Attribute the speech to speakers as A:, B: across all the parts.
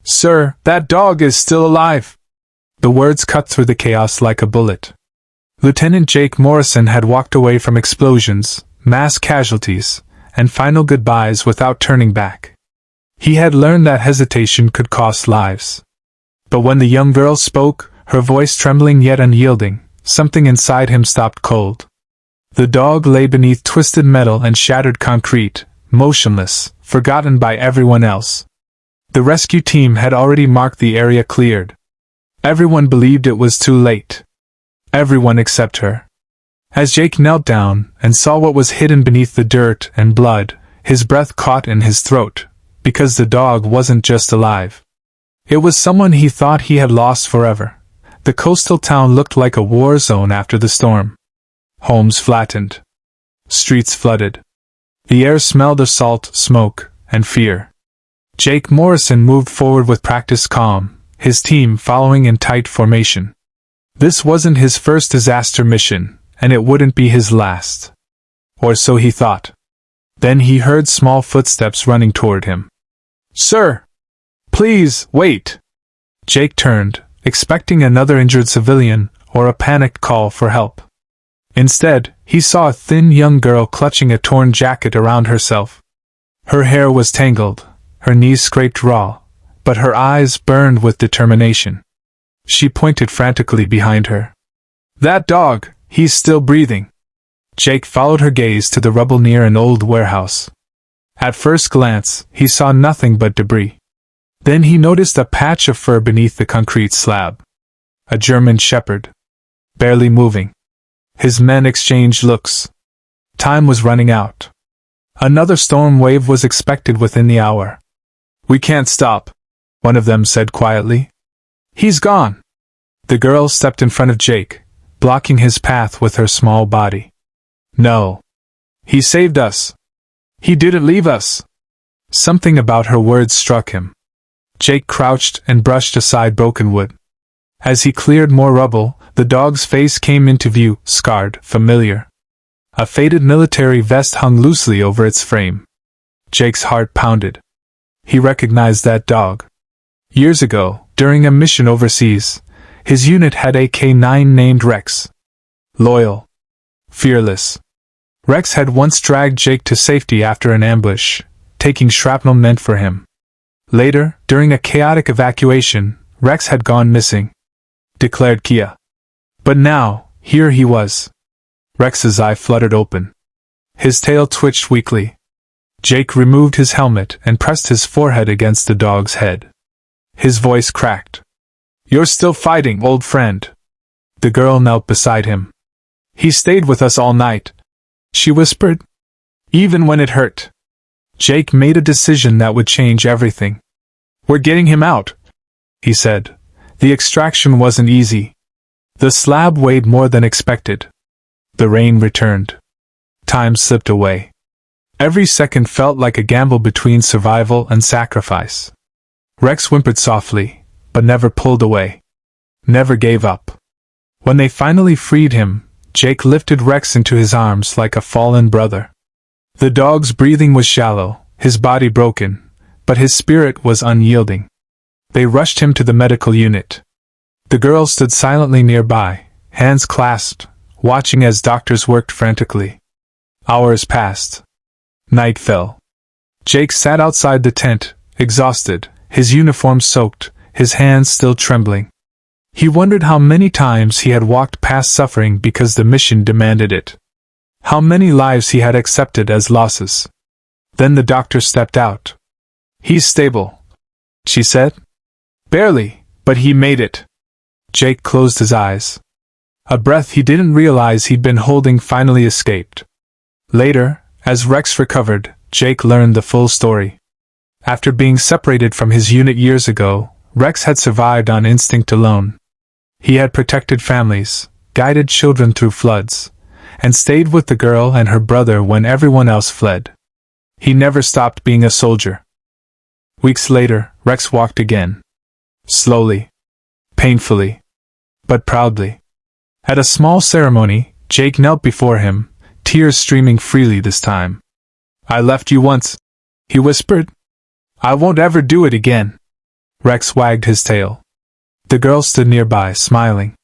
A: "Sir, that dog is still alive!" The words cut through the chaos like a bullet. Lieutenant Jake Morrison had walked away from explosions, mass casualties, and final goodbyes without turning back. He had learned that hesitation could cost lives. But when the young girl spoke, her voice trembling yet unyielding, something inside him stopped cold. The dog lay beneath twisted metal and shattered concrete, motionless, forgotten by everyone else. The rescue team had already marked the area cleared. Everyone believed it was too late. Everyone except her. As Jake knelt down and saw what was hidden beneath the dirt and blood, his breath caught in his throat, because the dog wasn't just alive. It was someone he thought he had lost forever. The coastal town looked like a war zone after the storm. Homes flattened. Streets flooded. The air smelled of salt, smoke, and fear. Jake Morrison moved forward with practiced calm, his team following in tight formation. This wasn't his first disaster mission, and it wouldn't be his last. Or so he thought. Then he heard small footsteps running toward him. "Sir! Please, wait!" Jake turned, expecting another injured civilian or a panicked call for help. Instead, he saw a thin young girl clutching a torn jacket around herself. Her hair was tangled, her knees scraped raw, but her eyes burned with determination. She pointed frantically behind her. "That dog, he's still breathing." Jake followed her gaze to the rubble near an old warehouse. At first glance, he saw nothing but debris. Then he noticed a patch of fur beneath the concrete slab. A German shepherd. Barely moving. His men exchanged looks. Time was running out. Another storm wave was expected within the hour. "We can't stop," one of them said quietly. "He's gone." The girl stepped in front of Jake, blocking his path with her small body. "No. He saved us. He didn't leave us." Something about her words struck him. Jake crouched and brushed aside broken wood. As he cleared more rubble, the dog's face came into view, scarred, familiar. A faded military vest hung loosely over its frame. Jake's heart pounded. He recognized that dog. Years ago, during a mission overseas, his unit had a K9 named Rex. Loyal. Fearless. Rex had once dragged Jake to safety after an ambush, taking shrapnel meant for him. Later, during a chaotic evacuation, Rex had gone missing, declared Kia. But now, here he was. Rex's eye fluttered open. His tail twitched weakly. Jake removed his helmet and pressed his forehead against the dog's head. His voice cracked. "You're still fighting, old friend." The girl knelt beside him. "He stayed with us all night," she whispered. "Even when it hurt." Jake made a decision that would change everything. "We're getting him out," he said. The extraction wasn't easy. The slab weighed more than expected. The rain returned. Time slipped away. Every second felt like a gamble between survival and sacrifice. Rex whimpered softly, but never pulled away. Never gave up. When they finally freed him, Jake lifted Rex into his arms like a fallen brother. The dog's breathing was shallow, his body broken, but his spirit was unyielding. They rushed him to the medical unit. The girl stood silently nearby, hands clasped, watching as doctors worked frantically. Hours passed. Night fell. Jake sat outside the tent, exhausted, his uniform soaked, his hands still trembling. He wondered how many times he had walked past suffering because the mission demanded it. How many lives he had accepted as losses. Then the doctor stepped out. "He's stable," she said. "Barely, but he made it." Jake closed his eyes. A breath he didn't realize he'd been holding finally escaped. Later, as Rex recovered, Jake learned the full story. After being separated from his unit years ago, Rex had survived on instinct alone. He had protected families, guided children through floods, and stayed with the girl and her brother when everyone else fled. He never stopped being a soldier. Weeks later, Rex walked again. Slowly. Painfully. But proudly. At a small ceremony, Jake knelt before him, tears streaming freely this time. "I left you once," he whispered. "I won't ever do it again." Rex wagged his tail. The girl stood nearby, smiling.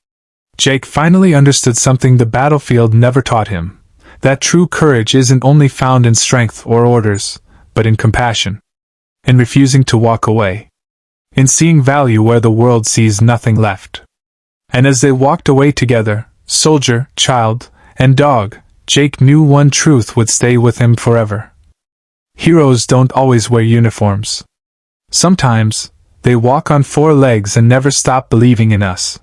A: Jake finally understood something the battlefield never taught him, that true courage isn't only found in strength or orders, but in compassion. In refusing to walk away. In seeing value where the world sees nothing left. And as they walked away together, soldier, child, and dog, Jake knew one truth would stay with him forever. Heroes don't always wear uniforms. Sometimes, they walk on four legs and never stop believing in us.